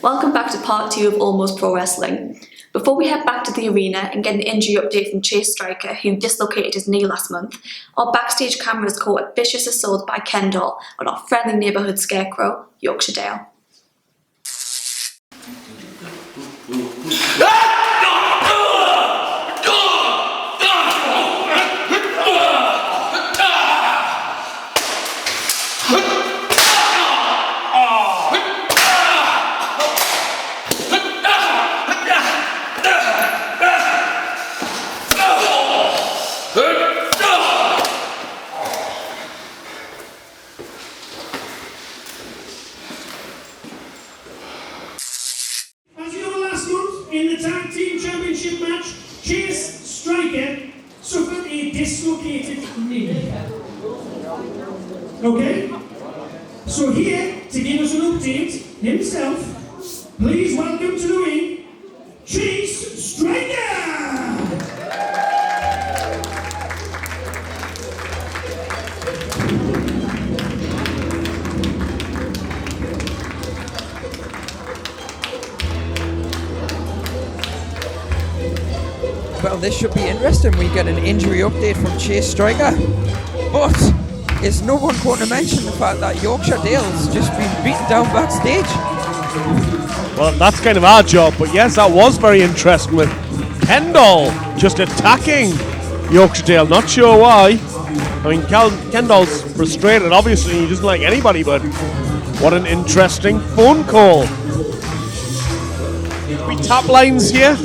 Welcome back to part 2 of Almost Pro Wrestling. Before we head back to the arena and get an injury update from Chase Striker, who dislocated his knee last month, our backstage cameras caught a vicious assault by Kendall on our friendly neighbourhood scarecrow, Yorkshire Dale. In the tag team championship match, Chase Striker suffered a dislocated knee. Okay? So here, to give us an update himself, please welcome to the ring, Chase Striker! Well, this should be interesting. We get an injury update from Chase Striker. But is no one going to mention the fact that Yorkshire Dale's just been beaten down backstage? Well, that's kind of our job, but yes, that was very interesting with Kendall just attacking Yorkshire Dale. Not sure why. I mean, Kendall's frustrated, obviously. He doesn't like anybody, but what an interesting phone call. We tap lines here.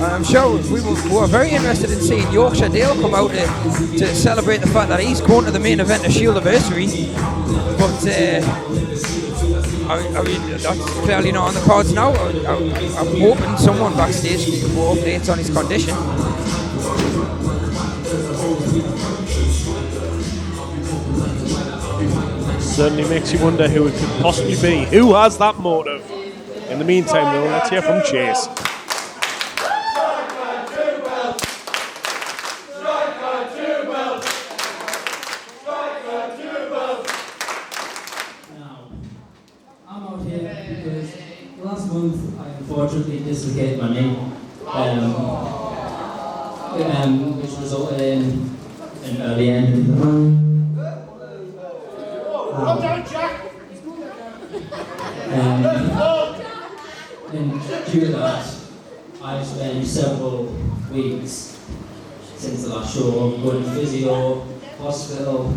I'm sure we were very interested in seeing Yorkshire Dale come out to celebrate the fact that he's going to the main event of Shieldiversary. But I mean, that's clearly not on the cards now. I'm hoping someone backstage can give more updates on his condition. Certainly makes you wonder who it could possibly be. Who has that motive? In the meantime, though, let's hear from Chase. I'm out here because last month I unfortunately dislocated my knee, which resulted in an early end. And due to that, I've spent several weeks since the last show going to physio, hospital,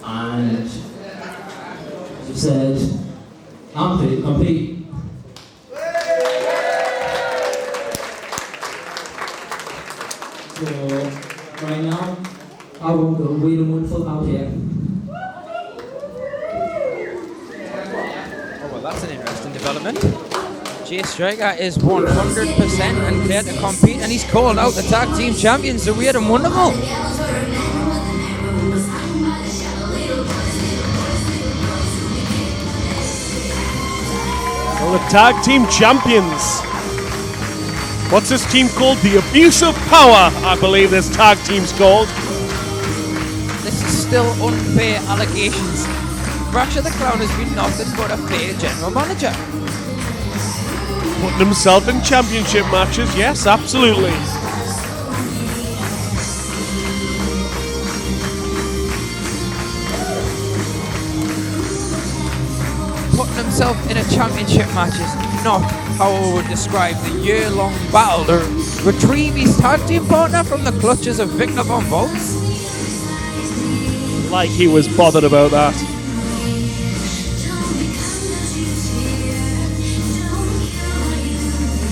and as I've said, I'm fit to compete. So, right now, I won't go wait and wonderful out here. Oh, well, that's an interesting development. Chase Striker is 100% and clear to compete, and he's called out the tag team champions, so weird and wonderful. Well, the tag team champions. What's this team called? The Abuse of Power, I believe this tag team's called. This is still unfair allegations. Thrasher the Clown has been nothing but a fair general manager. Putting himself in championship matches, yes, absolutely. Putting himself in a championship match is not how I would describe the year-long battle to retrieve his tag team partner from the clutches of Victor Von Volz. Like he was bothered about that.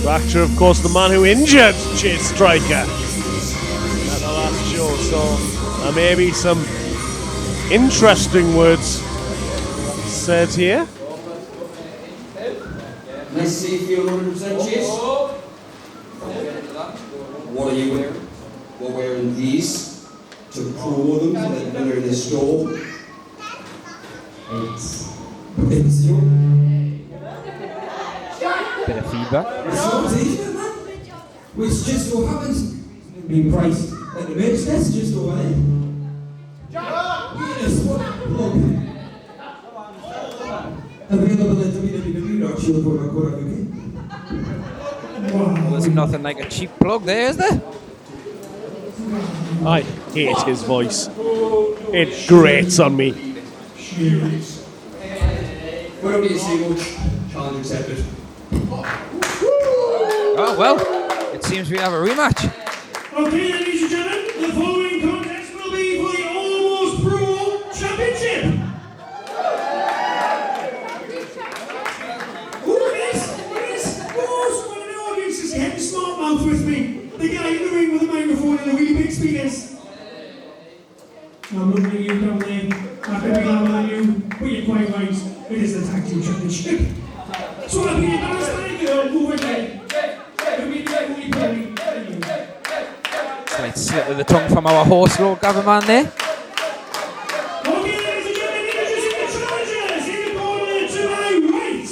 Fracture, of course, the man who injured Chase Striker at the last show, so there may be some interesting words said here. Nice to see you feel 100% Chase. What are you wearing? We're wearing these to promo them so that they're in the store. It's your Bit of feedback. which just so happens being priced at the merch desk just over there. Yes, what? available at www.shieldiversary.co.uk. Well, there's nothing like a cheap plug there, is there? I hate his voice. It grates on me. We don't need to say much. Challenge accepted. Oh, well, it seems we have a rematch. Okay, ladies and gentlemen, the following contest will be for the Almost Pro Championship. Who is? Oh, someone in the audience is getting smart mouth with me. The guy in the ring with the microphone and the really big speakers. I'm looking at you down there. I could be louder than you, but you're quite right. It is the Tag Team Championship. So I'll be embarrassed by a girl move ahead. Slight slip of the tongue from our horse lord Government there. Okay, ladies and gentlemen, introducing the challengers in the corner to my right.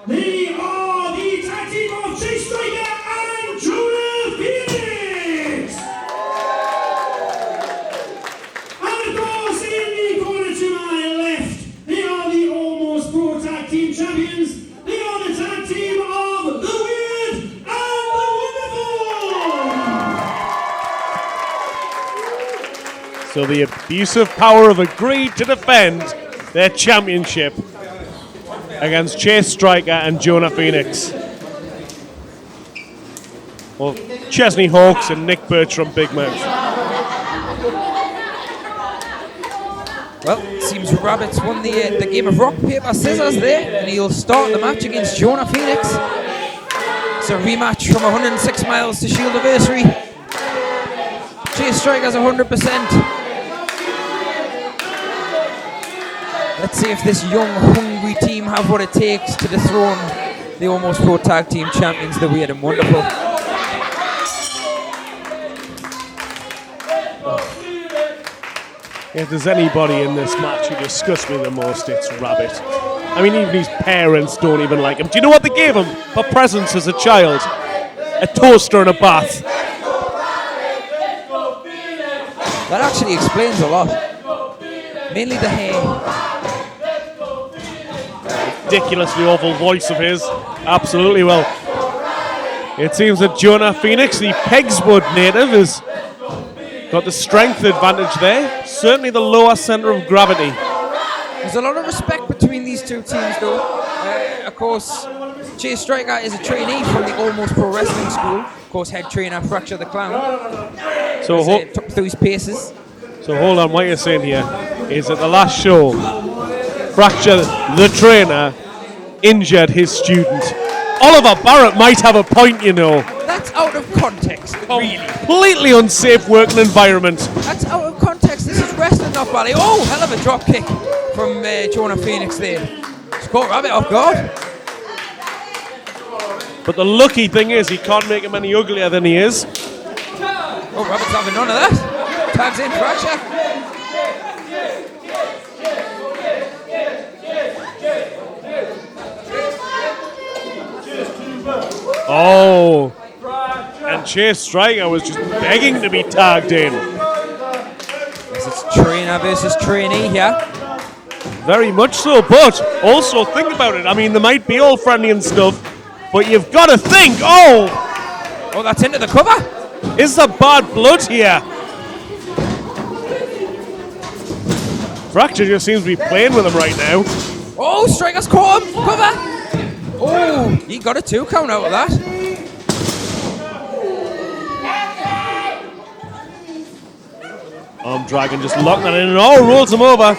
They are the tag team of Chase Striker and Jonah Phoenix. And of course, in the corner to my left, they are the Almost Pro Tag Team Champions. They are the tag team of The Weird and The Wonderful. So the abusive power have agreed to defend their championship against Chase Striker and Jonah Phoenix. Well, Chesney Hawks and Nick Bertram Big Mouth. Well, it seems Rabbit's won the game of rock, paper, scissors there, and he'll start the match against Jonah Phoenix. It's a rematch from 106 miles to Shieldiversary. Chase Striker's 100%. Let's see if this young, hungry team have what it takes to dethrone the Almost Pro Tag Team Champions, the Weird and Wonderful. If there's anybody in this match who disgusts me the most, it's Rabbit. I mean, even his parents don't even like him. Do you know what they gave him for presents as a child? A toaster and a bath. That actually explains a lot. Mainly the hair. Ridiculously awful voice of his. Absolutely well. It seems that Jonah Phoenix, the Pegswood native, has got the strength advantage there. Certainly the lower centre of gravity. There's a lot of respect between these two teams, though. Of course, Chase Striker is a trainee from the Almost Pro Wrestling School. Of course, head trainer Fracture the Clown. So took through his paces. So hold on, what you're saying here is at the last show, Fracture the trainer injured his student. Oliver Barrett might have a point, you know. That's out of context, really. Completely unsafe working environment. That's out of context. This is wrestling, not ballet. Oh, hell of a drop kick from Jonah Phoenix there. It's caught Rabbit off guard. But the lucky thing is he can't make him any uglier than he is. Oh, Rabbit's having none of that. Tags in Fracture. Oh. And Chase Striker was just begging to be tagged in. Yes, it's trainer versus trainee here. Very much so, but also think about it. I mean, they might be all friendly and stuff, but you've got to think, oh, that's into the cover. Is there bad blood here? Fracture just seems to be playing with him right now. Oh, Striker's caught him. Cover. Oh, he got a 2 count out of that. Arm Dragon just locked that in and rolls him over.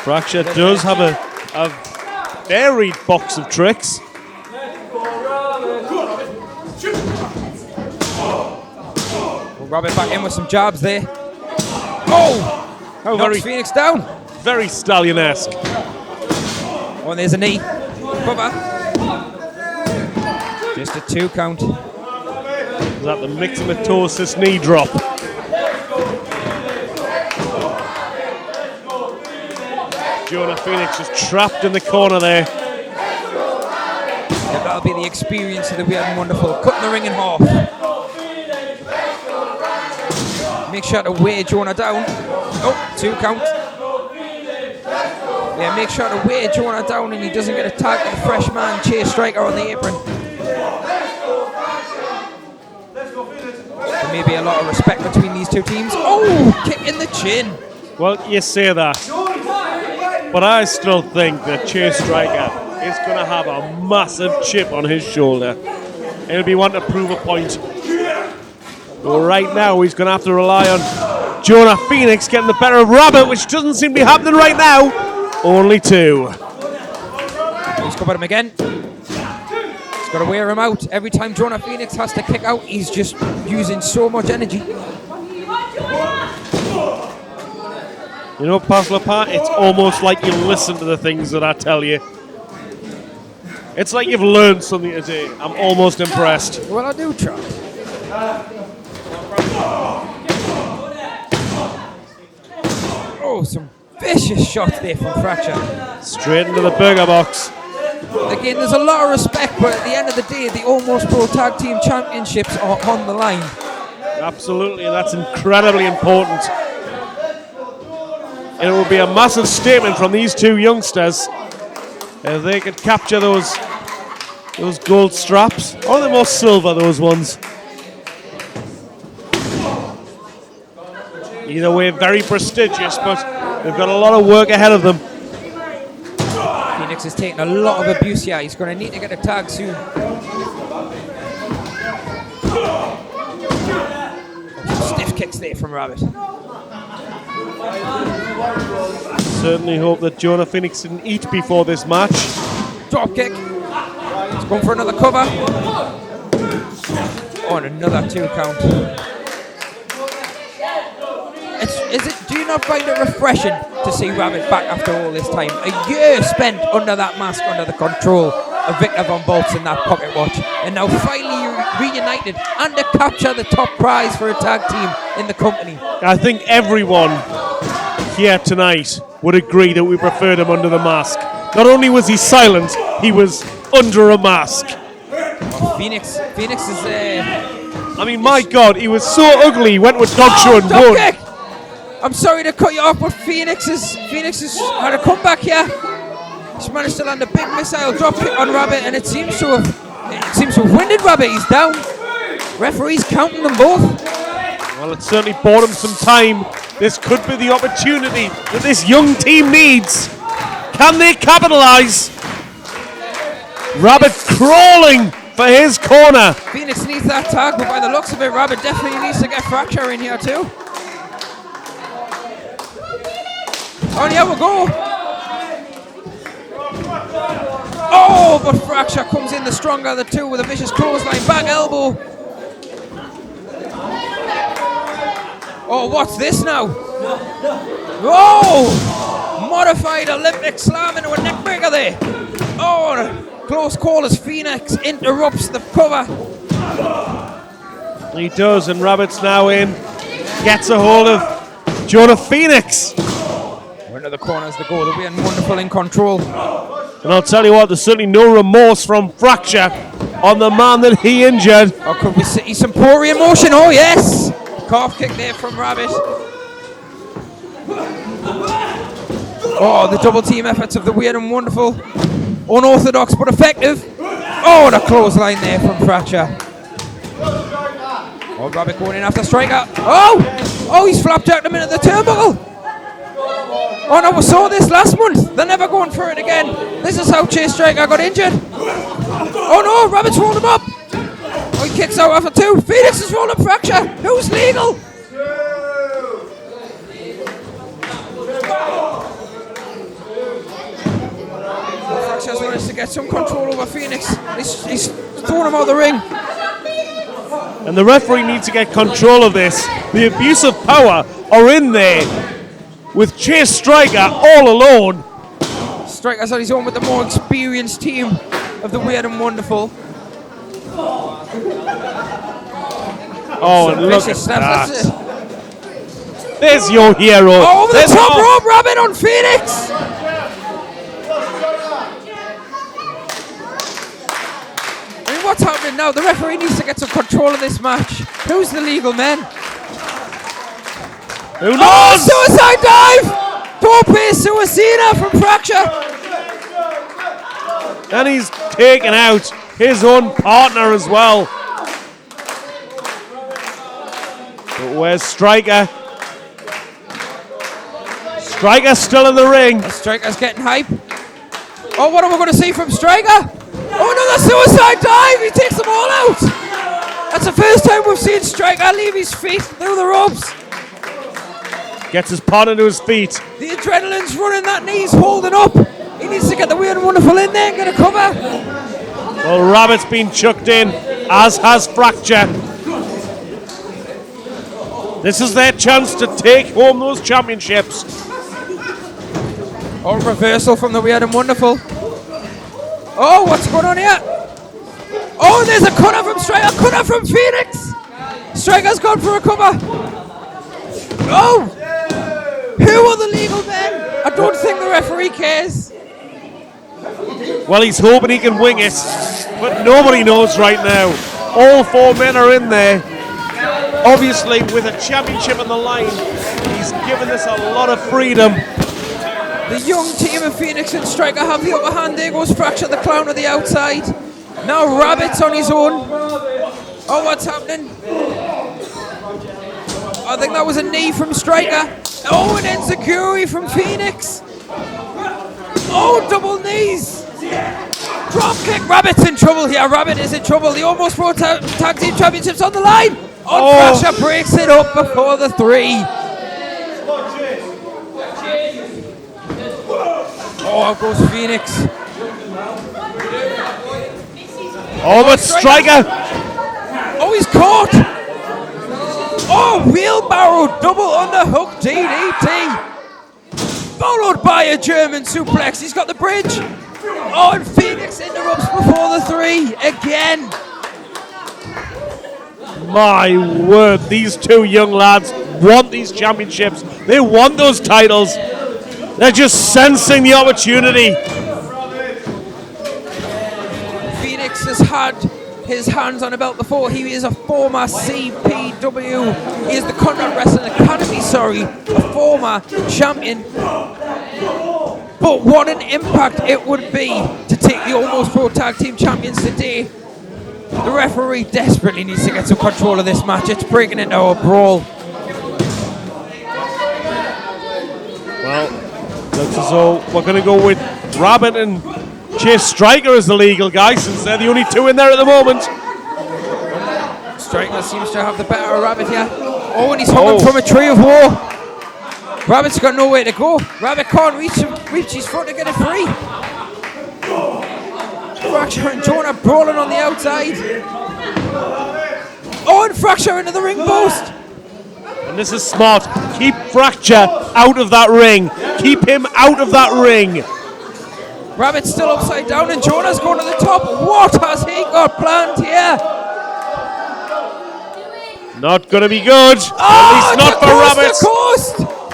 Fracture does have a varied box of tricks. We'll rub it back in with some jabs there. Oh! Knocks Phoenix down. Very stallion-esque. Oh, and there's a knee. Cover. Just a 2 count. Is that the myxomatosis knee drop? Jonah Phoenix is trapped in the corner there. Yeah, that'll be the experience of the Weird and Wonderful. Cutting the ring in half. Make sure to weigh Jonah down. Oh, 2 count. Yeah, make sure to weigh Jonah down and he doesn't get attacked by the fresh man, Chase Striker, on the apron. There may be a lot of respect between these two teams. Oh, kick in the chin. Well, you say that, but I still think that Chase Striker is going to have a massive chip on his shoulder. He'll be wanting to prove a point. But right now, he's going to have to rely on Jonah Phoenix getting the better of Rabbit, which doesn't seem to be happening right now. Only 2. He's covered him again. He's got to wear him out. Every time Jonah Phoenix has to kick out, he's just using so much energy. You know, Pasla, it's almost like you listen to the things that I tell you. It's like you've learned something today. I'm almost impressed. Well, I do try. Oh, some vicious shots there from Fracture. Straight into the burger box. Again, there's a lot of respect, but at the end of the day, the Almost Pro Tag Team Championships are on the line. Absolutely, and that's incredibly important. And it will be a massive statement from these two youngsters if they could capture those gold straps, or the more silver, those ones. Either way, very prestigious, but they've got a lot of work ahead of them. Phoenix is taking a lot of abuse here. He's going to need to get a tag soon. Stiff kicks there from Rabbit. Certainly hope that Jonah Phoenix didn't eat before this match. Drop kick. He's going for another cover. Oh, and another 2 count. Do you not find it refreshing to see Rabbit back after all this time? A year spent under that mask, under the control of Victor Von Boltz in that pocket watch. And now finally reunited and to capture the top prize for a tag team in the company. I think everyone here tonight would agree that we preferred him under the mask. Not only was he silent, he was under a mask. Oh, Phoenix is I mean, my God, he was so ugly. He went with dog show and won. Kick. I'm sorry to cut you off, but Phoenix has had a comeback here. He's managed to land a big missile drop kick on Rabbit, and it seems to have winded Rabbit. He's down. Referee's counting them both. Well, it certainly bought him some time. This could be the opportunity that this young team needs. Can they capitalize? Rabbit crawling for his corner. Phoenix needs that tag, but by the looks of it, Rabbit definitely needs to get Fracture in here too. On here we go. Oh, but Fracture comes in the stronger of the two with a vicious clothesline back elbow. Oh, what's this now? Oh! Modified Olympic slam into a neckbreaker there. Oh, close call as Phoenix interrupts the cover. He does, and Rabbit's now in. Gets a hold of Jonah Phoenix. Into the corners to go. They're being wonderful in control. And I'll tell you what, there's certainly no remorse from Fracture on the man that he injured. Or could we see some poor emotion? Oh, yes! Calf kick there from Rabbit. Oh, the double team efforts of the weird and wonderful. Unorthodox but effective. Oh, the clothesline there from Fracture. Oh, Rabbit going in after Striker. Oh, he's flapjacked him into the turnbuckle. Oh no, we saw this last month. They're never going for it again. This is how Chase Striker got injured. Oh no, Rabbit's rolled him up. Oh, he kicks out after 2. Phoenix is rolling Fracture. Who's legal? Fracture's managed to get some control over Phoenix. He's thrown him out of the ring. And the referee needs to get control of this. The abuse of power are in there. With Chase Striker all alone. Striker's on his own with the more experienced team of the weird and wonderful. Oh, and look at that. That's it. There's your hero. Oh, over the There's top rope, Rabbit on Phoenix. I mean, what's happening now? The referee needs to get some control of this match. Who's the legal man? Who knows? Oh, suicide dive! Tope Suicida from Fracture. And he's taken out his own partner as well. But where's Striker? Striker's still in the ring. Striker's getting hype. Oh, what are we going to see from Striker? Oh, another suicide dive! He takes them all out! That's the first time we've seen Striker leave his feet through the ropes. Gets his partner to his feet. The adrenaline's running, that knee's holding up. He needs to get the Weird and Wonderful in there and get a cover. Well, Rabbit's been chucked in, as has Fracture. This is their chance to take home those championships. Oh, reversal from the Weird and Wonderful. Oh, what's going on here? Oh, there's a cutter from Striker, cutter from Phoenix. Striker's gone for a cover. Oh! Who are the legal men? I don't think the referee cares. Well, he's hoping he can wing it, but nobody knows right now. All 4 men are in there. Obviously, with a championship on the line, he's given this a lot of freedom. The young team of Phoenix and Striker have the upper hand. There goes Fracture the Clown on the outside. Now Rabbit's on his own. Oh, what's happening? I think that was a knee from Striker. Oh, an enziguri from Phoenix. Oh, double knees. Drop kick. Rabbit's in trouble here. Rabbit is in trouble. The Almost Pro Tag Team Championships on the line. Oh, Fracture breaks it up before the 3. Oh, out goes Phoenix. Oh, but Striker. Oh, he's caught. Oh, wheelbarrow double underhook DDT. Followed by a German suplex. He's got the bridge. Oh, and Phoenix interrupts before the 3 again. My word, these 2 young lads want these championships. They want those titles. They're just sensing the opportunity. Phoenix has had his hands on a belt before. He is a former CPW. He is the Conrad Wrestling Academy, a former champion. But what an impact it would be to take the Almost Pro Tag Team Champions today. The referee desperately needs to get some control of this match. It's breaking into a brawl. Well, looks as though we're going to go with Rabbit and Chase Striker as the legal guys, since they're the only 2 in there at the moment. Striker seems to have the better of Rabbit here. Oh, and he's hung from a tree of war. Rabbit's got nowhere to go. Rabbit can't reach his front to get it free. Fracture and Jonah brawling on the outside. Oh, and Fracture into the ring post. And this is smart. Keep Fracture out of that ring. Keep him out of that ring. Rabbit's still upside down and Jonah's going to the top. What has he got planned here? Not going to be good. Oh, at least not for Rabbit.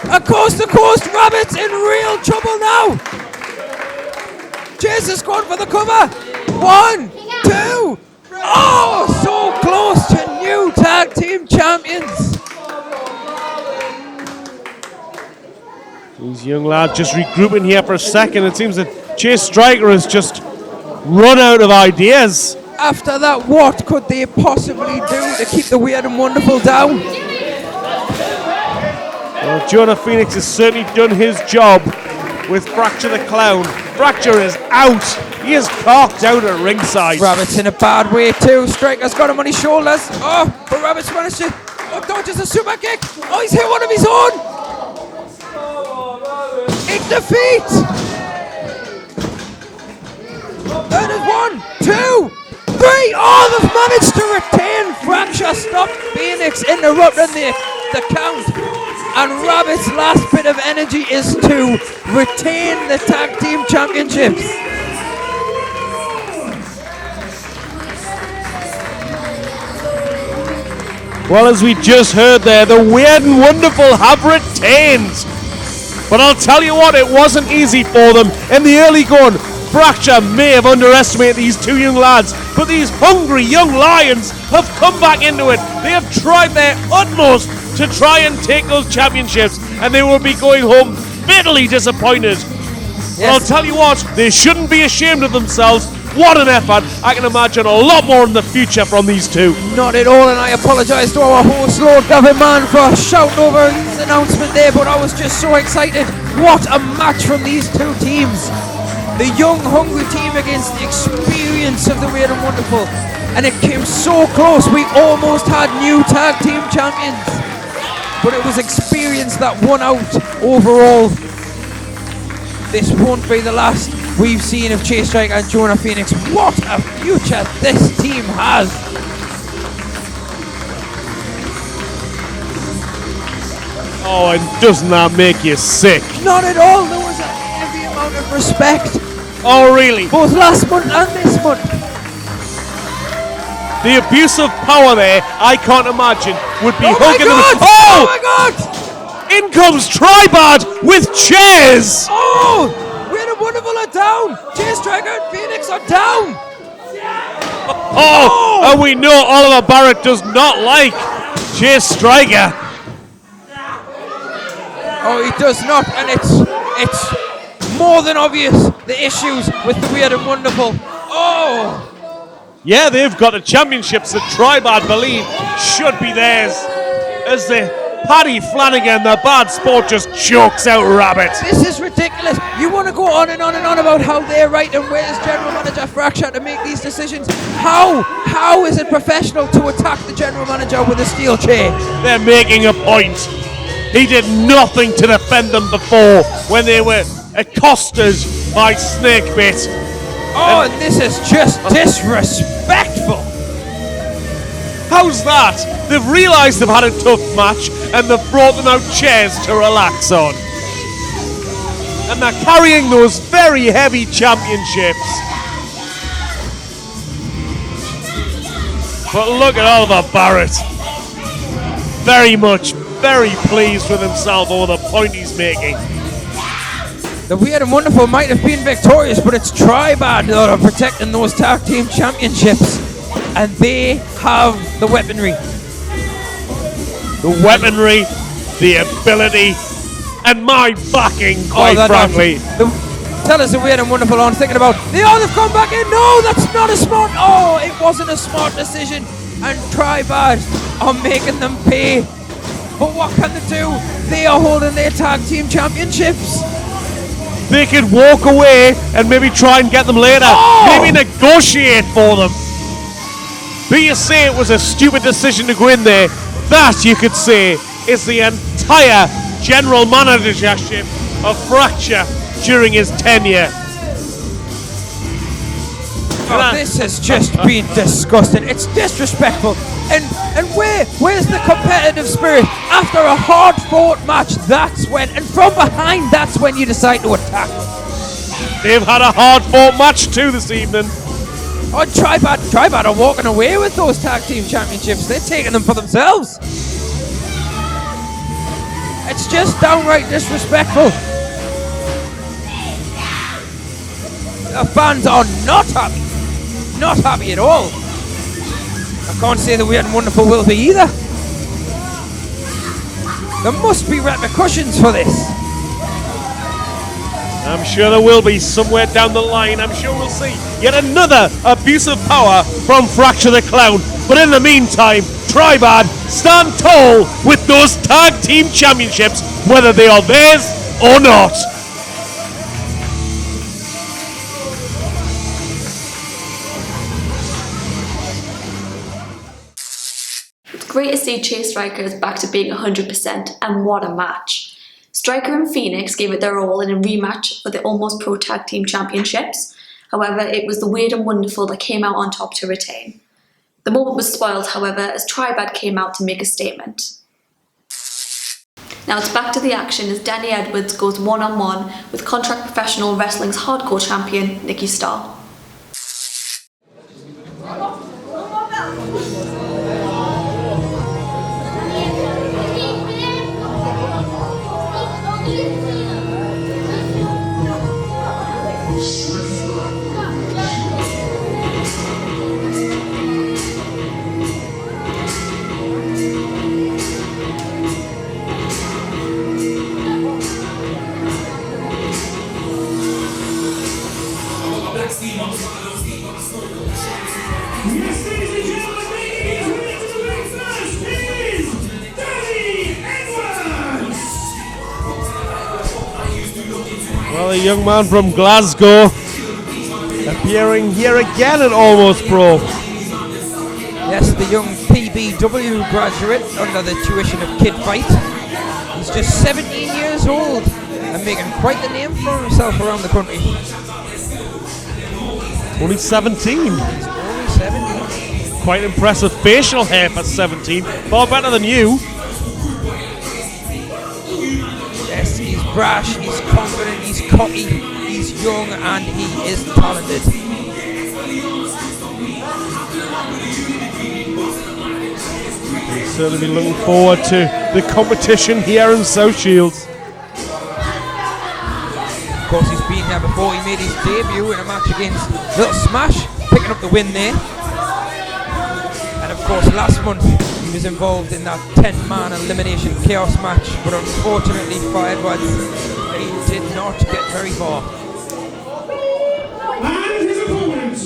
A coast to coast. Rabbit's in real trouble now. Chase has gone for the cover. 1, 2. Oh, so close to new tag team champions. These young lads just regrouping here for a second. It seems that Chase Striker has just run out of ideas. After that, what could they possibly do to keep the Weird and Wonderful down? Well, Jonah Phoenix has certainly done his job with Fracture the Clown. Fracture is out. He is carked out at ringside. Rabbit's in a bad way too. Striker's got him on his shoulders. Oh, but Rabbit's managed to dodges a super kick. Oh, he's hit one of his own. In defeat. That is 1, 2, 3. Oh, they've managed to retain. Fracture stopped Phoenix interrupting the count. And Rabbit's last bit of energy is to retain the tag team championships. Well, as we just heard there, the Weird and Wonderful have retained. But I'll tell you what, it wasn't easy for them in the early going. Fracture may have underestimated these 2 young lads, but these hungry young lions have come back into it. They have tried their utmost to try and take those championships, and they will be going home bitterly disappointed. But I'll tell you what, they shouldn't be ashamed of themselves. What an effort. I can imagine a lot more in the future from these two. Not at all, and I apologise to our host, Lord Gavin Mann, for shouting over his announcement there, but I was just so excited. What a match from these two teams. The young, hungry team against the experience of the Weird and Wonderful. And it came so close, we almost had new tag team champions. But it was experience that won out overall. This won't be the last we've seen of Chase Striker and Jonah Phoenix. What a future this team has. Oh, and doesn't that make you sick? Not at all. There was a heavy amount of respect. Oh, really? Both last month and this month. The abuse of power there, I can't imagine, would be hugging them. Oh my God! In comes Tribad with chairs! Oh! Weird and Wonderful are down! Chase Striker and Phoenix are down! Oh! And we know Oliver Barrett does not like Chase Striker. Oh, he does not, and it's more than obvious the issues with the Weird and Wonderful. Oh! Yeah, they've got the championships that Tribad believe should be theirs. As the Paddy Flanagan, the bad sport, just chokes out Rabbit. This is ridiculous. You want to go on and on and on about how they're right and where's General Manager Fracture to make these decisions? How is it professional to attack the General Manager with a steel chair? They're making a point. He did nothing to defend them before when they were accosted by Snakebit. Oh, and this is just disrespectful. How's that? They've realised they've had a tough match and they've brought them out chairs to relax on. And they're carrying those very heavy championships. But look at Oliver Barrett. Very pleased with himself over the point he's making. The Weird and Wonderful might have been victorious, but it's Tribad that are protecting those tag team championships. And they have the weaponry. The weaponry, the ability, and my backing, quite frankly. Tell us the Weird and Wonderful on thinking about, they've come back in. No, that's not a smart. Oh, it wasn't a smart decision. And Tribad are making them pay. But what can they do? They are holding their tag team championships. They could walk away and maybe try and get them later. Oh! Maybe negotiate for them. But you say it was a stupid decision to go in there. That, you could say, is the entire general managership of Fracture during his tenure. Oh, this has just been disgusting. It's disrespectful. And where's the competitive spirit? After a hard-fought match, that's when, and from behind, that's when you decide to attack. They've had a hard-fought match too this evening. Oh, Tribad are walking away with those tag team championships. They're taking them for themselves. It's just downright disrespectful. The fans are not happy. Not happy at all. I can't say the Weird and Wonderful will be either. There must be repercussions for this. I'm sure there will be somewhere down the line. I'm sure we'll see yet another abuse of power from Fracture the Clown. But in the meantime, Tribad stand tall with those tag team championships, whether they are theirs or not. Great to see Chase Striker is back to being 100%, and what a match. Striker and Phoenix gave it their all in a rematch for the Almost Pro Tag Team Championships. However, it was the Weird and Wonderful that came out on top to retain. The moment was spoiled, however, as Tribad came out to make a statement. Now it's back to the action as Danny Edwards goes one-on-one with contract professional wrestling's hardcore champion, Nicky Starr. Well, a young man from Glasgow appearing here again at Almost Pro. Yes, the young PBW graduate under the tuition of Kid Fight. He's just 17 years old and making quite the name for himself around the country. Only 17. He's only 17. Quite impressive facial hair for 17. Far better than you. Yes, he's brash, he's confident, he's cocky, he's young, and he is talented. We'll certainly be looking forward to the competition here in South Shields. Of course, he's been here before. He made his debut in a match against Little Smash, picking up the win there. And of course, last month he was involved in that 10-man elimination chaos match, but unfortunately for Edwards, he did not get very far. And his opponent.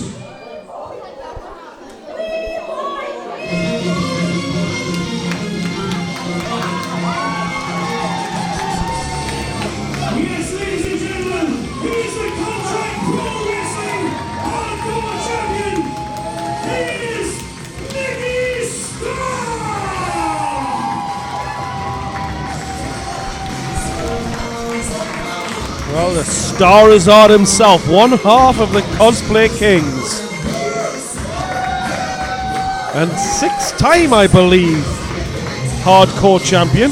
Yes, ladies and gentlemen, he's the Contract Pro Wrestling Hardcore Champion. He is Nicky Starr. Well, the Star is Art himself, one half of the Cosplay Kings. And 6-time, I believe, Hardcore Champion.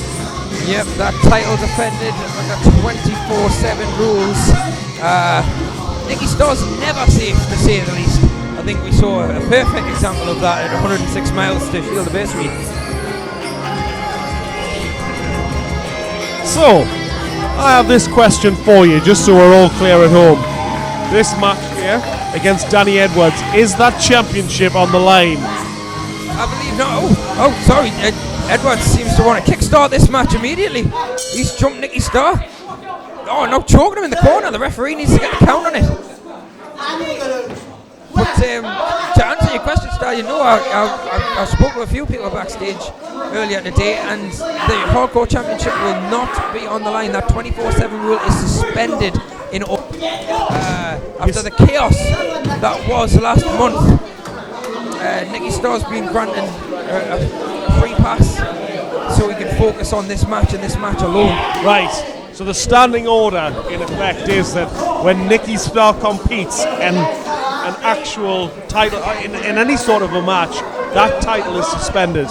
Yep, that title defended under 24/7 rules. Nicky Starr's never safe, to say the least. I think we saw a perfect example of that at 106 miles to Shieldiversary. So, I have this question for you, just so we're all clear at home. This match here against Danny Edwards, is that championship on the line? I believe not. Oh, sorry. Edwards seems to want to kickstart this match immediately. He's jumped Nicky Starr. Oh, no, choking him in the corner. The referee needs to get the count on it. But to answer your question, Starr, you know, I spoke to a few people backstage earlier today, and the Hardcore Championship will not be on the line. That 24/7 rule is suspended in after the chaos that was last month. Nicky Starr's been granted a free pass so he can focus on this match and this match alone. Right, so the standing order in effect is that when Nicky Starr competes in an actual title, in any sort of a match, that title is suspended.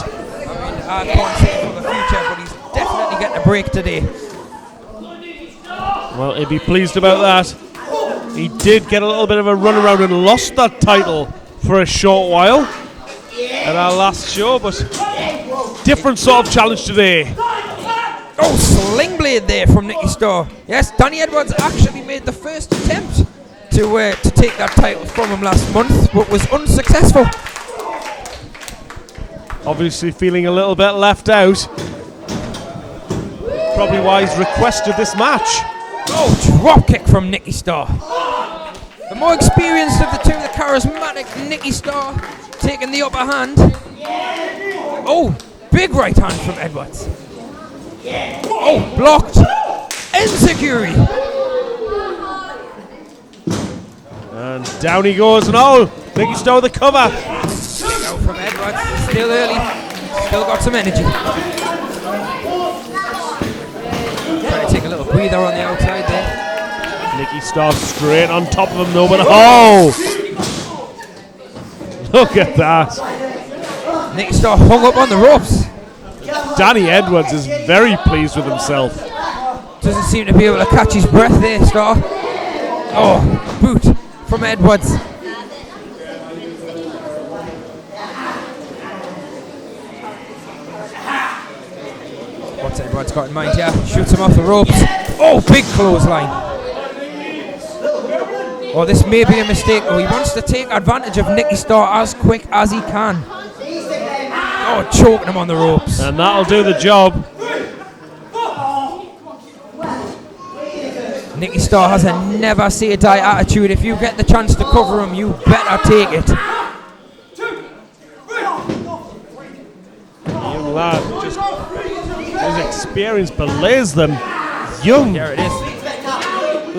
I can't say for the future, but he's definitely getting a break today. Well, he'd be pleased about that. He did get a little bit of a runaround and lost that title for a short while at our last show, but different sort of challenge today. Oh, sling blade there from Nicky Starr. Yes, Danny Edwards actually made the first attempt to take that title from him last month, but was unsuccessful. Obviously feeling a little bit left out. Probably why he's requested this match. Oh, drop kick from Nicky Starr. The more experienced of the two, the charismatic Nicky Starr taking the upper hand. Oh, big right hand from Edwards. Oh, blocked. Enziguri. And down he goes, and oh, Nicky Starr with the cover. Kick out from Edwards. Still early. Still got some energy. Trying to take a little breather on the outside there. Nicky Starr straight on top of him though, but oh! Look at that. Nicky Starr hung up on the ropes. Danny Edwards is very pleased with himself. Doesn't seem to be able to catch his breath there, Starr. Oh, boot from Edwards. What's Edwards got in mind here? Shoots him off the ropes. Oh, big clothesline. Oh, this may be a mistake. Oh, he wants to take advantage of Nicky Starr as quick as he can. Oh, choking him on the ropes. And that'll do the job. Nicky Starr has a never say die attitude. If you get the chance to cover him, you better take it. Young lad, just his experience belays them. Young. There it is.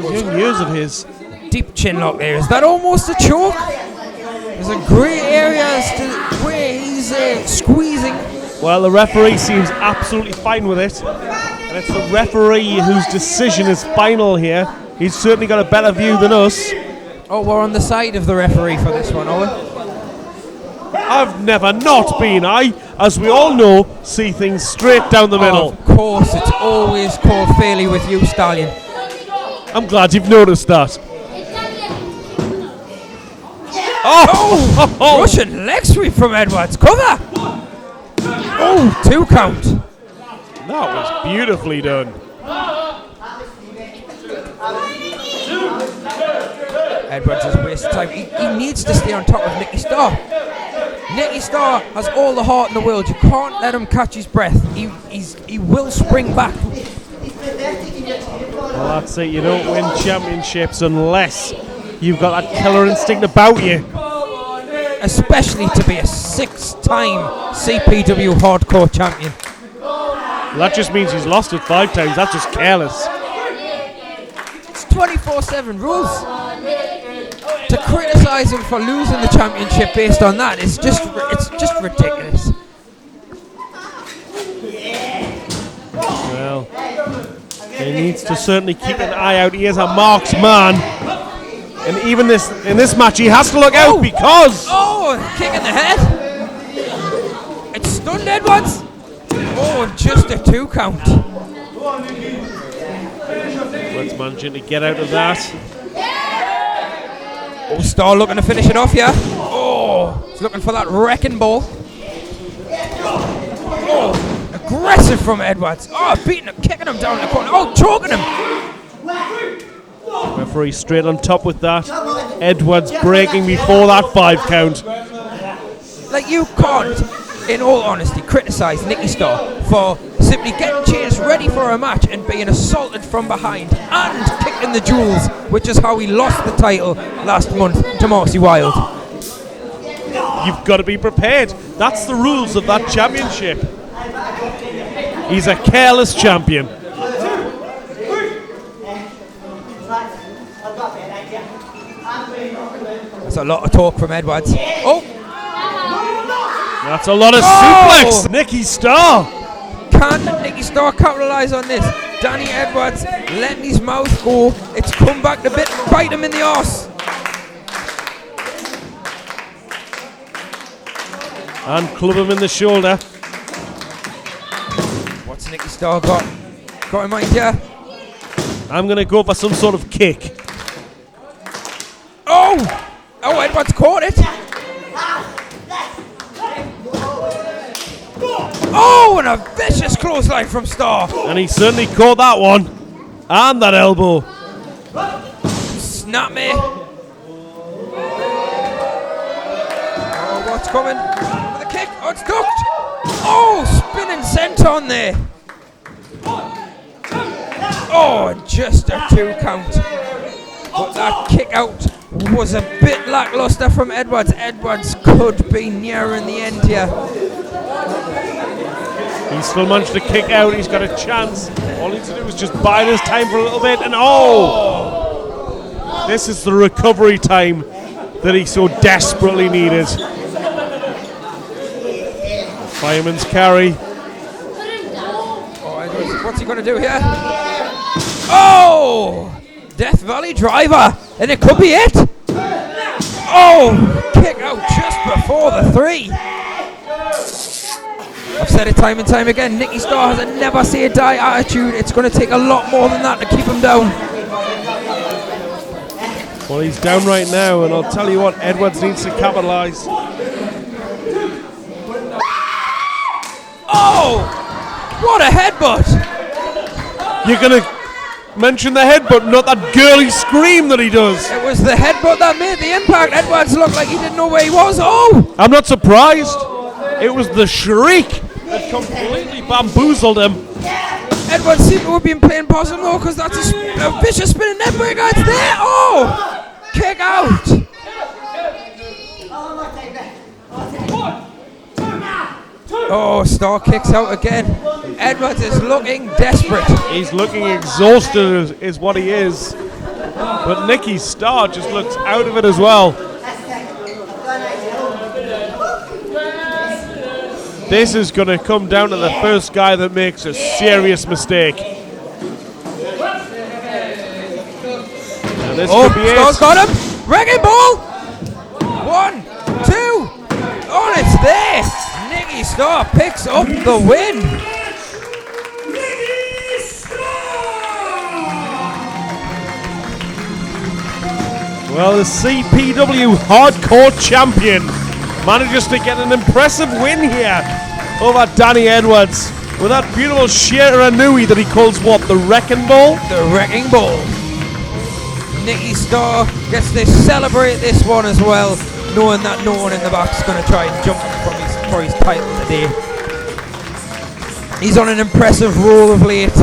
Those young years of his. Deep chin lock there. Is that almost a choke? There's a grey area as to where he's squeezing. Well, the referee seems absolutely fine with it. And it's the referee whose decision is final here. He's certainly got a better view than us. Oh, we're on the side of the referee for this one, are we? I've never not been. I, as we all know, see things straight down the middle. Of course, it's always called fairly with you, Stallion. I'm glad you've noticed that. Oh! Russian leg sweep from Edwards. Cover! Oh, 2 count. That was beautifully done. Edwards has wasted time. He needs to stay on top of Nicky Starr. Nicky Starr has all the heart in the world. You can't let him catch his breath. He will spring back. Well, that's it. You don't win championships unless you've got that killer instinct about you. Especially to be a 6-time CPW hardcore champion. That just means he's lost it 5 times. That's just careless. It's 24/7 rules. To criticise him for losing the championship based on that is it's just ridiculous. Well, he needs to certainly keep an eye out. He is a marksman. And even in this match, he has to look out because... Oh, kick in the head. It's stunned Edwards. Oh, just a 2 count. Edwards managing to get out of that. Oh, Starr looking to finish it off here. Oh, he's looking for that wrecking ball. Oh, aggressive from Edwards. Oh, beating him, kicking him down the corner. Oh, choking him. Referee straight on top with that. Edwards breaking before that 5 count. Like, you can't, in all honesty, criticise Nicky Starr for simply getting changed ready for a match and being assaulted from behind and kicked in the jewels, which is how he lost the title last month to Marcy Wilde. You've got to be prepared. That's the rules of that championship. He's a careless champion. That's a lot of talk from Edwards. Oh! That's a lot of suplex. Nicky Starr. Can Nicky Starr capitalise on this? Danny Edwards letting his mouth go. It's come back to bite him in the arse. And club him in the shoulder. What's Nicky Starr got in mind here? I'm going to go for some sort of kick. Oh! Oh, Edwards caught it. Oh, and a vicious clothesline from Starr. And he certainly caught that one. And that elbow. Snap me. Oh, what's coming? With a kick. Oh, it's ducked. Oh, spinning senton there. Oh, just a 2 count. But that kick out was a bit lackluster from Edwards. Edwards could be nearing the end here. He still managed to kick out. He's got a chance. All he needs to do is just bide his time for a little bit. And oh! This is the recovery time that he so desperately needed. Fireman's carry. Oh, Edwards, what's he going to do here? Oh! Death Valley driver. And it could be it. Oh! Kick out just before the 3. I've said it time and time again, Nicky Starr has a never say die attitude. It's going to take a lot more than that to keep him down. Well, he's down right now, and I'll tell you what, Edwards needs to capitalise. Oh! What a headbutt! You're going to mention the headbutt, not that girly scream that he does. It was the headbutt that made the impact. Edwards looked like he didn't know where he was. Oh! I'm not surprised. It was the shriek that completely bamboozled him. Edwards seemed to have been playing possum though, because that's a vicious spinning neck breaker. It's there. Oh! Kick out. Oh, Starr kicks out again. Edwards is looking desperate. He's looking exhausted, is what he is. But Nicky Starr just looks out of it as well. This is going to come down to the first guy that makes a serious mistake. And this could be Starr's it. got him. Wrecking ball. 1, 2. Oh, it's there. Nicky Starr picks up the win. Nicky Starr! Well, the CPW Hardcore Champion manages to get an impressive win here over Danny Edwards with that beautiful Shiranui that he calls what? The Wrecking Ball? The Wrecking Ball. Nicky Starr gets to celebrate this one as well, knowing that no one in the back is going to try and jump for his title today. He's on an impressive roll of late.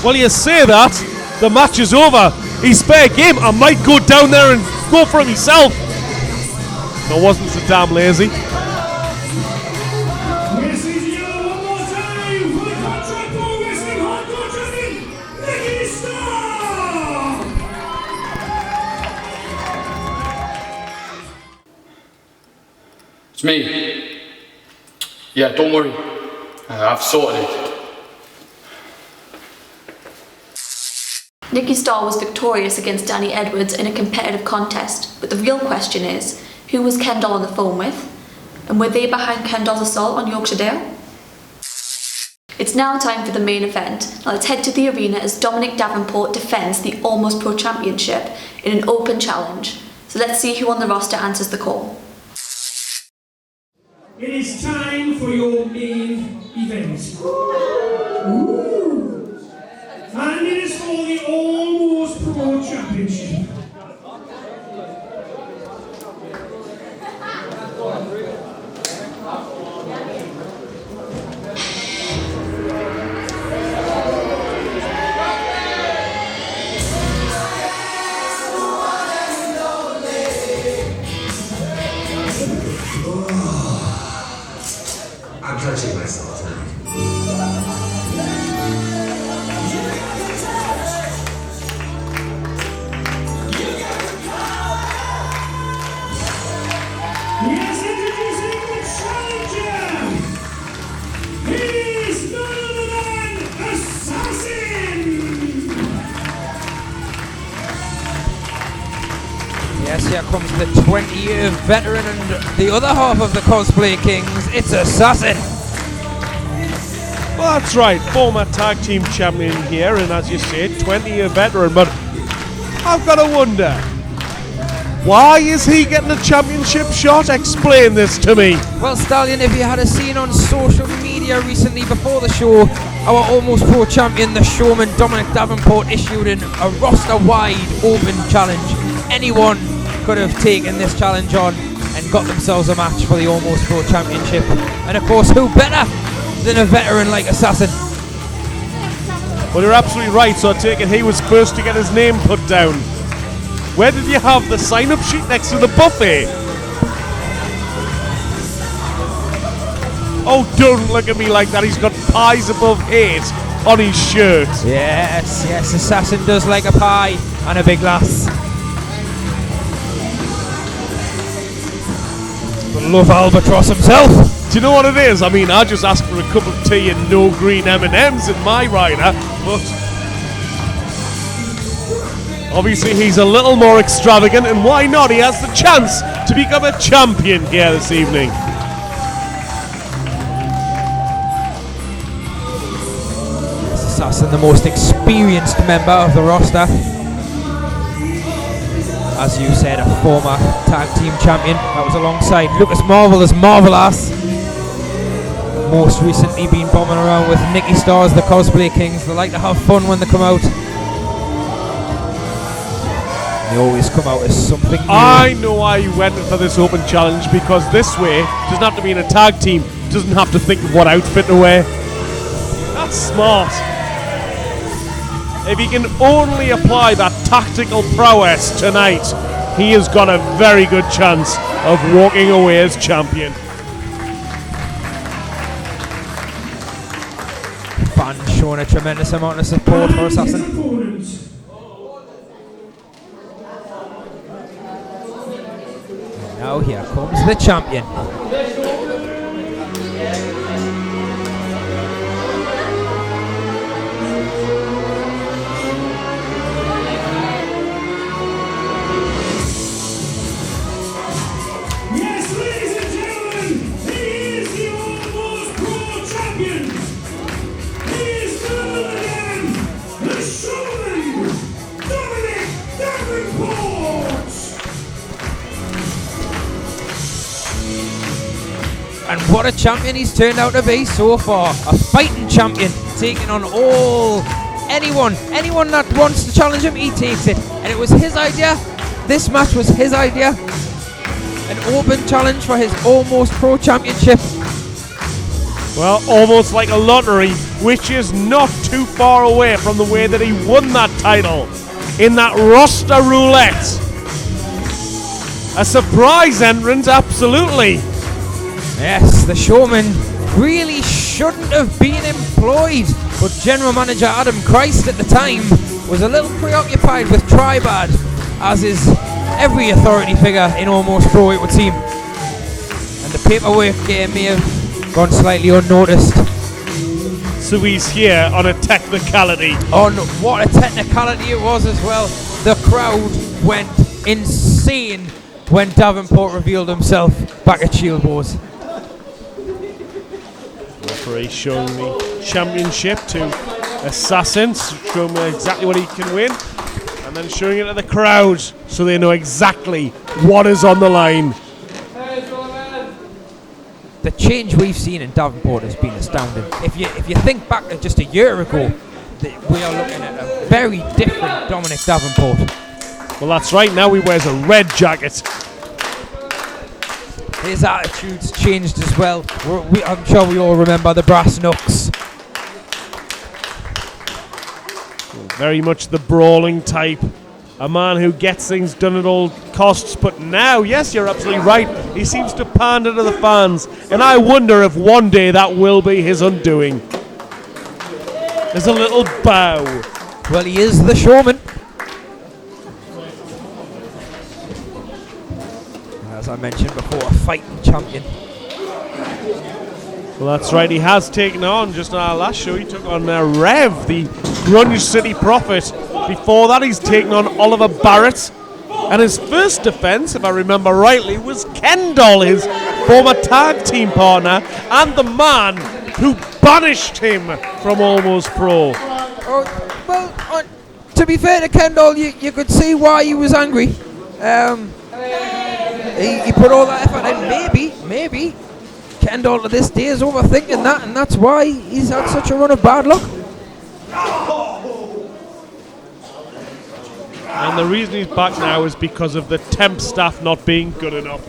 Well, you say that, the match is over. He's fair game. I might go down there and go for it myself. I wasn't so damn lazy. Yes, ladies and gentlemen, one more time for the Contract Pro Wrestling Hardcore Champion, Nicky Starr! It's me. Yeah, don't worry. I've sorted it. Nicky Starr was victorious against Danny Edwards in a competitive contest, but the real question is, who was Kendall on the phone with? And were they behind Kendall's assault on Yorkshire Dale? It's now time for the main event. Now let's head to the arena as Domonic Davenport defends the Almost Pro Championship in an open challenge. So let's see who on the roster answers the call. It is time for your main event. And it is for the Almost Pro Championship. I'm touching myself now. Yes, introducing the challenger. He is none other than Assassin. Yes, here comes the 20-year veteran and the other half of the Cosplay Kings. It's Assassin. Well, that's right, former tag team champion here, and as you say, 20-year veteran, but I've got to wonder, why is he getting a championship shot? Explain this to me. Well, Stallion, if you had seen on social media recently before the show, our Almost Pro champion, the Showman Domonic Davenport, issued a roster-wide open challenge. Anyone could have taken this challenge on and got themselves a match for the Almost Pro Championship. And of course, who better than a veteran like Assassin? Well, you're absolutely right, so I take it he was first to get his name put down. Where did you have the sign-up sheet next to the buffet? Oh, don't look at me like that. He's got pies above 8 on his shirt. Yes, Assassin does like a pie and a big lass. But love Albatross himself. Do you know what it is? I mean, I just asked for a cup of tea and no green M&Ms in my rider, but obviously he's a little more extravagant, and why not? He has the chance to become a champion here this evening. Assassin, the most experienced member of the roster. As you said, a former tag team champion. That was alongside Lucas Marvel as Marvelous. Most recently been bombing around with Nicky Starr's the Cosplay Kings. They like to have fun when they come out. They always come out as something new. I know why you went for this open challenge, because this way doesn't have to be in a tag team, doesn't have to think of what outfit to wear. That's smart. If he can only apply that tactical prowess tonight, he has got a very good chance of walking away as champion. Fans showing a tremendous amount of support for Assassin. His opponent, now here comes the champion. Yes, ladies and gentlemen, he is the Almost Pro champion. He is none other than the Showman, Domonic Davenport. And what a champion he's turned out to be so far. A fighting champion, taking on anyone that wants to challenge him, he takes it. And it was his idea. This match was his idea. An open challenge for his Almost Pro Championship. Well, almost like a lottery, which is not too far away from the way that he won that title in that roster roulette. A surprise entrance, absolutely. Yes, the Showman really shouldn't have been employed, but General Manager Adam Christ at the time was a little preoccupied with Tribad, as is every authority figure in Almost Pro, it would seem. And the paperwork may have gone slightly unnoticed. So he's here on a technicality. On what a technicality it was as well. The crowd went insane when Davenport revealed himself back at Shield Wars. Referee showing the championship to Assassins, showing them exactly what he can win, and then showing it to the crowd so they know exactly what is on the line. The change we've seen in Davenport has been astounding. If you think back to just a year ago, we are looking at a very different Dominic Davenport. Well, that's right, now he wears a red jacket. His attitude's changed as well. I'm sure we all remember the brass knucks. Very much the brawling type. A man who gets things done at all costs. But now, yes, you're absolutely right, he seems to pander to the fans. And I wonder if one day that will be his undoing. There's a little bow. Well, he is the Showman. As I mentioned before, a fighting champion. Well, that's right, he has taken on, just on our last show, he took on Rev, the Grunge City Prophet. Before that, he's taken on Oliver Barrett. And his first defense, if I remember rightly, was Kendall, his former tag team partner, and the man who banished him from Almost Pro. To be fair to Kendall, you could see why he was angry. He put all that effort in. Maybe Kendall to this day is overthinking that, and that's why he's had such a run of bad luck. And the reason he's back now is because of the temp staff not being good enough.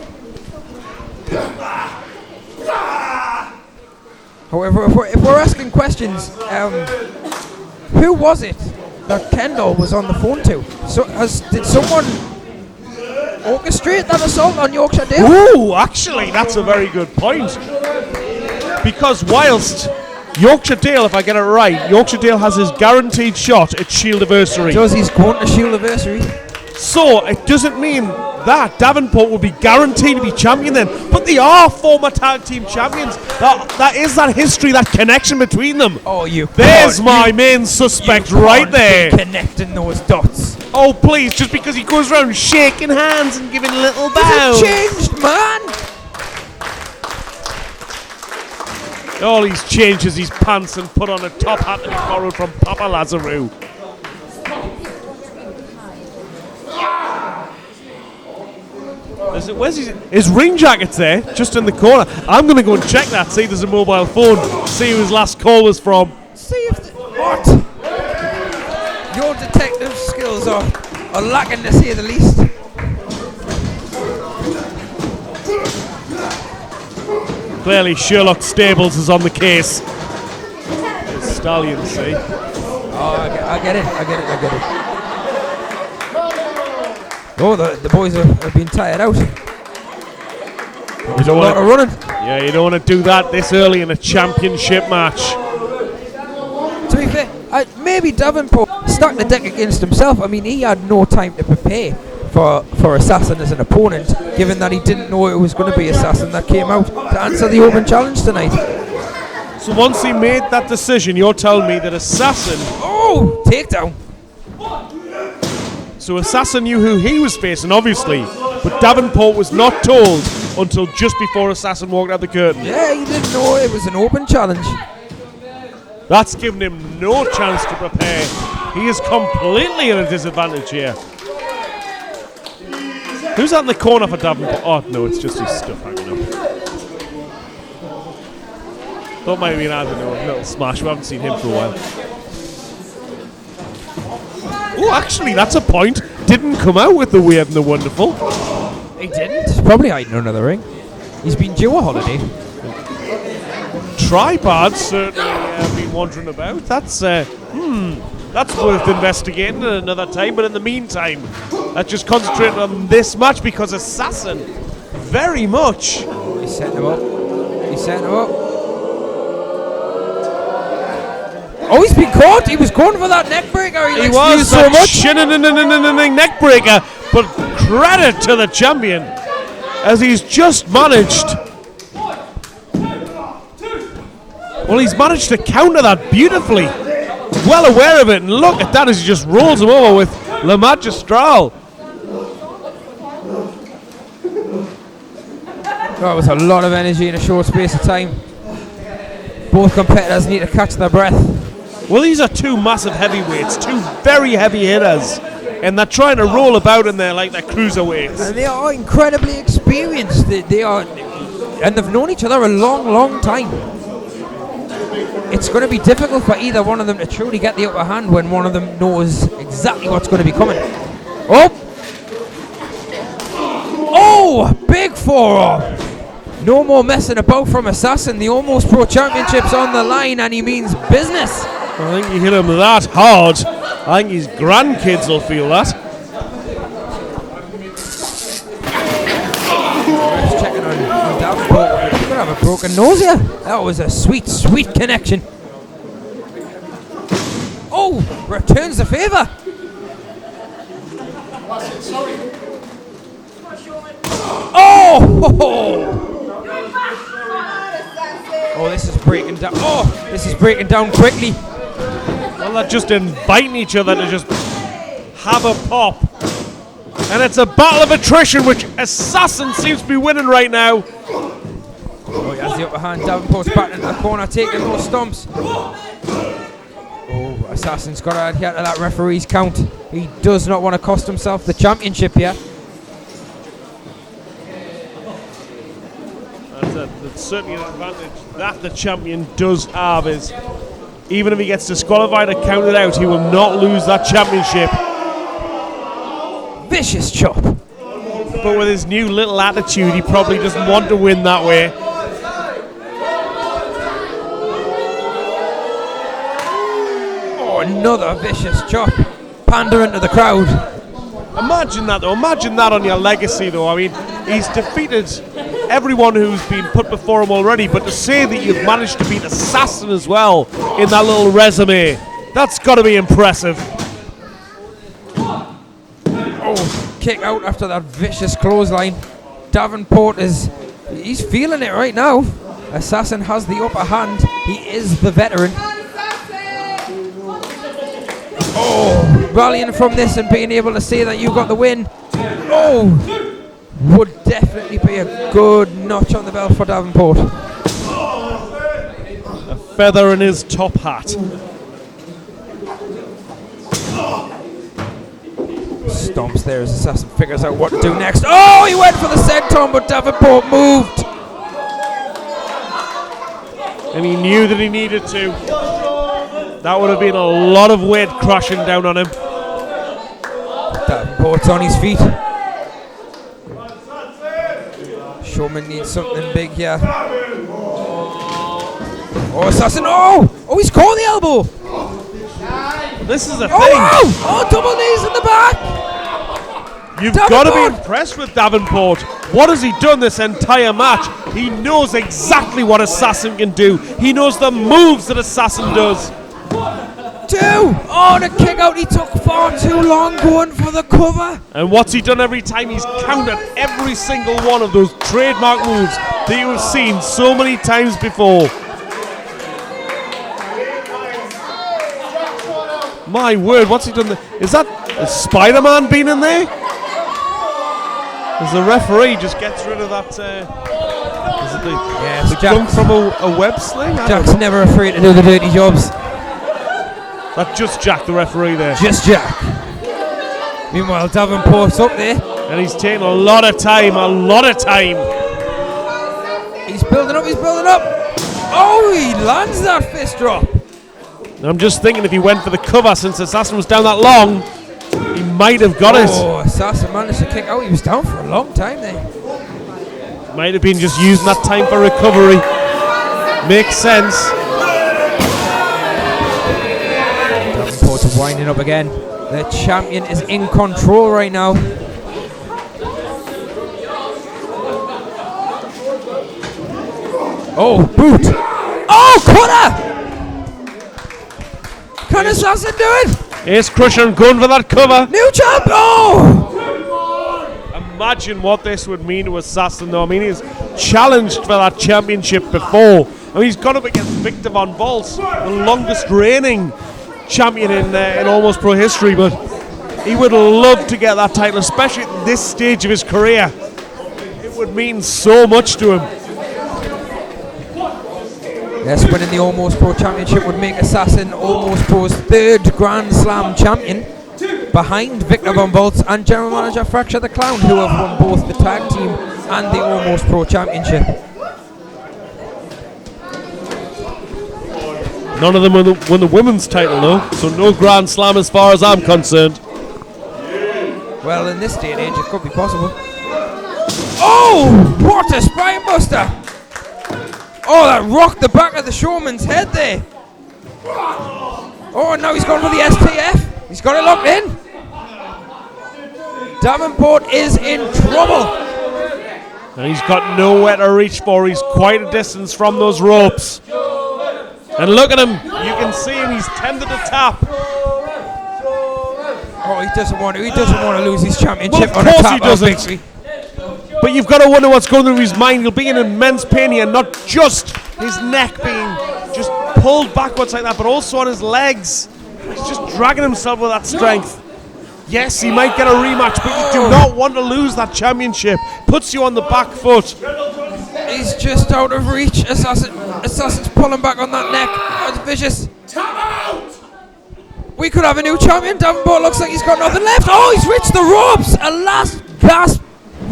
However, if we're asking questions, who was it that Kendall was on the phone to? So did someone orchestrate that assault on Yorkshire Dale? Ooh, actually, that's a very good point. Because whilst Yorkshire Dale, if I get it right, Yorkshire Dale has his guaranteed shot at Shieldiversary. Does he's going to Shieldiversary? So it doesn't mean that Davenport will be guaranteed to be champion then, but they are former tag team champions. That is that history, that connection between them. Oh, there's my main suspect right there. Connecting those dots. Oh please, just because he goes around shaking hands and giving little bows. He's changed, man. All he's changed is his pants and put on a top hat that he borrowed from Papa Lazarou. Where's his ring jacket's there, just in the corner. I'm going to go and check that, see if there's a mobile phone, see who his last call was from. See if what? Your detective skills are lacking, to say the least. Clearly Sherlock Stables is on the case. Stallion, see? Oh, I get it. Oh, the boys have been tired out. You don't want to running. Yeah, you don't want to do that this early in a championship match. To be fair, maybe Davenport stacked the deck against himself. I mean, he had no time to prepare for Assassin as an opponent, given that he didn't know it was going to be Assassin that came out to answer the open challenge tonight. So once he made that decision, you're telling me that Assassin... Oh, takedown. So Assassin knew who he was facing, obviously, but Davenport was not told until just before Assassin walked out the curtain. Yeah, he didn't know it was an open challenge. That's given him no chance to prepare. He is completely at a disadvantage here. Who's out in the corner for Davenport? Oh, no, it's just his stuff hanging up. Thought might have been, I don't know, a little smash. We haven't seen him for a while. Oh, actually, that's a point. Didn't come out with the weird and the wonderful. He didn't. He's probably hiding under the ring. He's been due a holiday. Tripod's certainly been wandering about. That's worth investigating at another time. But in the meantime, let's just concentrate on this match because Assassin, very much. He's setting him up. He's setting him up. Oh, he's been caught. He was going for that neck breaker. He likes to use so much. Neck breaker, but credit to the champion as he's just managed. Well, he's managed to counter that beautifully. Well aware of it, and look at that as he just rolls him over with Le Magistral. That was a lot of energy in a short space of time. Both competitors need to catch their breath. Well, these are two massive heavyweights, two very heavy hitters, and they're trying to roll about in there like they're cruiserweights. And they are incredibly experienced. They are, and they've known each other a long, long time. It's going to be difficult for either one of them to truly get the upper hand when one of them knows exactly what's going to be coming. Oh, big forearm. No more messing about from Assassin. The Almost Pro Championship's on the line, and he means business. I think you hit him that hard. I think his grandkids will feel that. Ref's checking on Davenport. He's going to have a broken nose here. That was a sweet, sweet connection. Oh, returns the favour. Oh! Oh, this is breaking down. Oh, this is breaking down quickly. Well, they're just inviting each other to just have a pop. And it's a battle of attrition, which Assassin seems to be winning right now. Oh, he has the upper hand. Davenport's back into the corner, taking more stomps. Oh, Assassin's got to adhere to that referee's count. He does not want to cost himself the championship here. That's certainly an advantage that the champion does have, is even if he gets disqualified and counted out, he will not lose that championship. Vicious chop. But with his new little attitude, he probably doesn't want to win that way. Oh, another vicious chop. Pandering to the crowd. Imagine that, though. Imagine that on your legacy, though. I mean, he's defeated everyone who's been put before him already, but to say that you've managed to beat Assassin as well in that little resume, that's got to be impressive. Oh, kick out after that vicious clothesline. Davenport he's feeling it right now. Assassin has the upper hand. He is the veteran. Oh, rallying from this and being able to say that you got the win. Oh, would definitely be a good notch on the belt for Davenport. A feather in his top hat. Stomps there as Assassin figures out what to do next. Oh, he went for the senton, but Davenport moved. And he knew that he needed to. That would have been a lot of weight crashing down on him. Davenport's on his feet. Showman needs something big here. Oh, Assassin. Oh, he's caught the elbow. This is a thing. Wow. Oh, double knees in the back. You've got to be impressed with Davenport. What has he done this entire match? He knows exactly what Assassin can do. He knows the moves that Assassin does. 2, Oh, the kick out. He took far too long going for the cover. And what's he done every time? He's countered every single one of those trademark moves that you have seen so many times before. My word, what's he done there? Is that Spider-Man been in there? As the referee just gets rid of that. Is it the gunk from a web sling? Jack's never afraid to do the dirty jobs. That's just Jack, the referee there. Just Jack. Meanwhile, Davenport's up there. And he's taking a lot of time, He's building up. Oh, he lands that fist drop. I'm just thinking if he went for the cover, since Assassin was down that long, he might have got it. Oh, Assassin managed to kick out. He was down for a long time there. Might have been just using that time for recovery. Makes sense. Davenport's winding up again. The champion is in control right now. Oh, boot. Oh, cutter! Can Assassin do it? Ace Crusher and going for that cover. New champ! Oh! Imagine what this would mean to Assassin, though. I mean, he's challenged for that championship before. I mean, he's gone up against Victor Von Volz, the longest reigning champion in Almost Pro history, but he would love to get that title, especially at this stage of his career. It would mean so much to him. Yes, winning the Almost Pro Championship would make Assassin Almost Pro's third Grand Slam champion, behind Victor Von Volz and General Manager Fracture the Clown, who have won both the Tag Team and the Almost Pro Championship. None of them won the women's title, though, so no Grand Slam as far as I'm concerned. Well, in this day and age, it could be possible. Oh, what a spine buster! Oh, that rocked the back of the Showman's head there. Oh, now he's gone for the STF. He's got it locked in. Davenport is in trouble. And he's got nowhere to reach for. He's quite a distance from those ropes. And look at him. You can see him. He's tempted to tap. Oh, he doesn't want to lose his championship Well, on a tap out victory. But you've got to wonder what's going through his mind. He'll be in immense pain here, not just his neck being just pulled backwards like that, but also on his legs. He's just dragging himself with that strength. Yes, he might get a rematch, but you do not want to lose that championship. Puts you on the back foot. He's just out of reach. Assassin's pulling back on that neck. That's vicious. We could have a new champion. Davenport looks like he's got nothing left. Oh, he's reached the ropes. A last gasp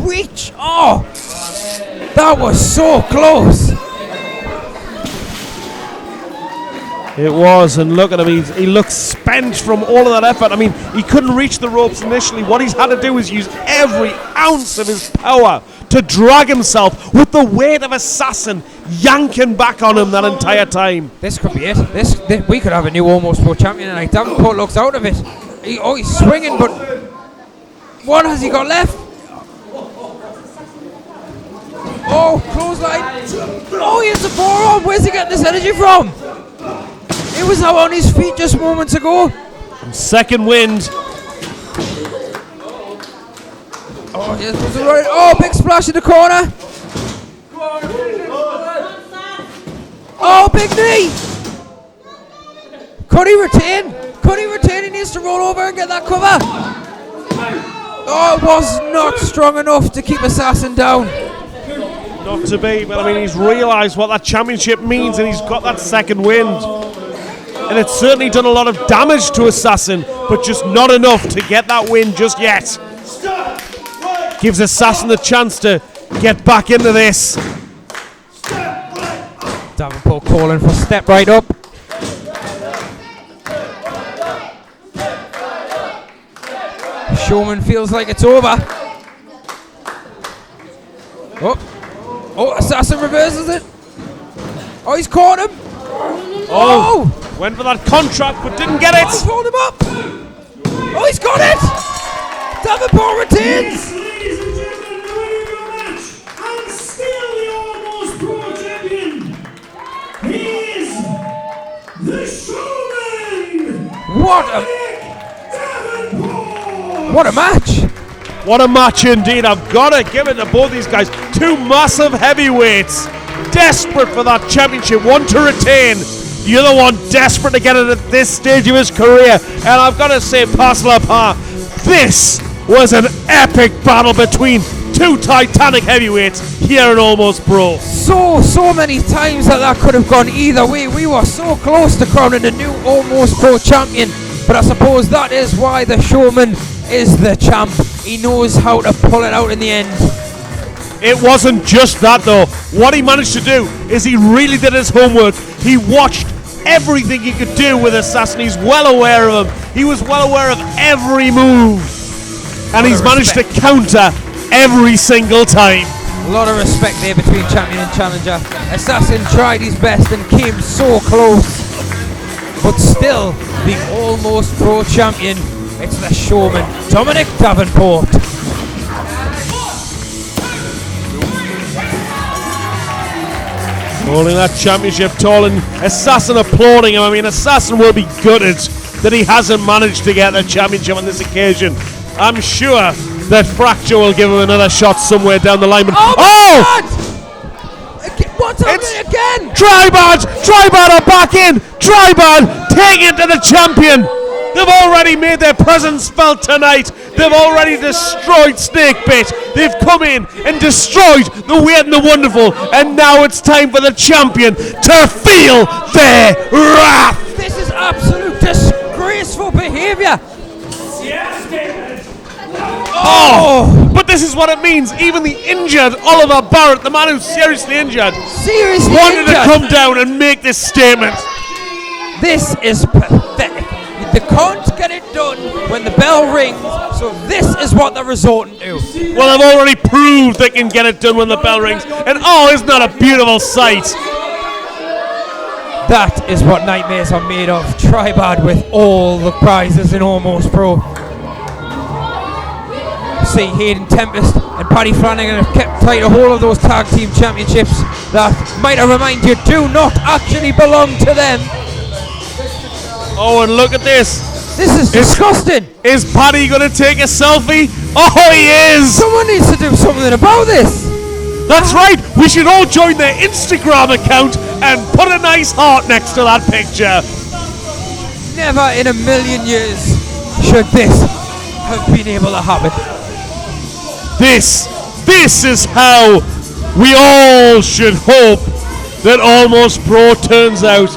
reach. Oh, that was so close. It was, and look at him. He looks spent from all of that effort. I mean, he couldn't reach the ropes initially. What he's had to do is use every ounce of his power to drag himself with the weight of Assassin yanking back on him that entire time. This could be it. This we could have a new Almost Pro champion. Like Davenport looks out of it. He's swinging, but what has he got left? Oh, clothesline. Oh, he has a forearm. Where's he getting this energy from? He was now on his feet just moments ago. Second wind. Oh, here's the right. Oh, big splash in the corner. Oh, big knee. Could he retain? He needs to roll over and get that cover. Oh, it was not strong enough to keep Assassin down. Not to be, but I mean, he's realised what that championship means, and he's got that second wind. And it's certainly done a lot of damage to Assassin, but just not enough to get that win just yet. Gives Assassin the chance to get back into this. Davenport calling for step right up. Showman feels like it's over. Oh, Assassin reverses it. Oh, he's caught him. Oh! Went for that contract, but didn't get it. Oh, he's hold him up. Oh, he's got it. Davenport retains. Ladies and gentlemen, the winner of your match, and still the Almost Pro champion, he is the Showman. What a match! What a match indeed. I've got to give it to both these guys. Two massive heavyweights, desperate for that championship. One to retain, the other one desperate to get it at this stage of his career. And I've got to say, Paslapa, this was an epic battle between two titanic heavyweights here in Almost Pro. So many times that could have gone either way. We were so close to crowning a new Almost Pro champion. But I suppose that is why the Showman is the champ. He knows how to pull it out in the end. It wasn't just that though. What he managed to do is he really did his homework. He watched everything he could do with Assassin. He's well aware of him. He was well aware of every move. And he's managed to counter every single time. A lot of respect there between champion and challenger. Assassin tried his best and came so close. But still, the Almost Pro champion, it's the Showman, Domonic Davenport. Holding that championship tall, and Assassin applauding him. I mean, Assassin will be gutted that he hasn't managed to get the championship on this occasion. I'm sure that Fracture will give him another shot somewhere down the line. But What's happening again? Tribad are back in. Tribad taking it to the champion. They've already made their presence felt tonight. They've already destroyed Snakebait. They've come in and destroyed the Weird and the Wonderful. And now it's time for the champion to feel their wrath. This is absolute disgraceful behavior. Oh! But this is what it means. Even the injured Oliver Barrett, the man who's seriously injured, wanted to come down and make this statement. This is pathetic. They can't get it done when the bell rings, so this is what they're resorting to. Well, they've already proved they can get it done when the bell rings. And oh, isn't that a beautiful sight? That is what nightmares are made of. Tribad with all the prizes in Almost Pro. See, Hayden Tempest and Paddy Flanagan have kept tight a hold of those tag team championships that, might I remind you, do not actually belong to them. Oh, and look at this. This is disgusting. Is Paddy going to take a selfie? Oh, he is. Someone needs to do something about this. That's right. We should all join their Instagram account and put a nice heart next to that picture. Never in a million years should this have been able to happen. This is how we all should hope that Almost Pro turns out.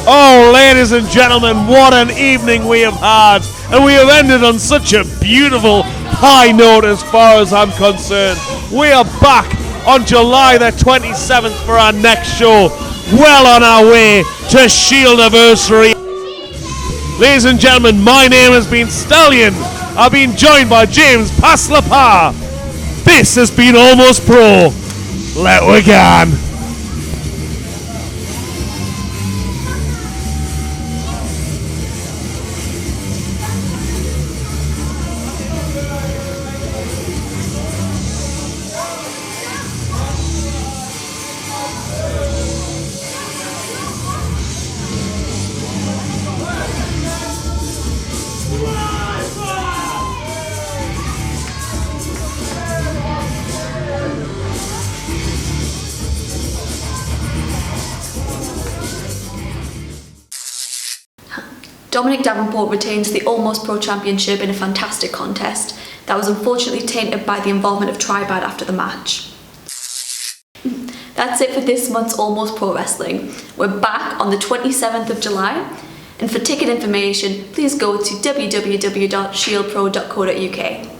Oh, ladies and gentlemen, what an evening we have had. And we have ended on such a beautiful high note as far as I'm concerned. We are back on July the 27th for our next show. Well on our way to Shieldiversary. Ladies and gentlemen, my name has been Stallion. I've been joined by James Paslapa. This has been Almost Pro. Let we go. Domonic Davenport retains the Almost Pro Championship in a fantastic contest that was unfortunately tainted by the involvement of Tribad after the match. That's it for this month's Almost Pro Wrestling. We're back on the 27th of July, and for ticket information, please go to www.shieldpro.co.uk.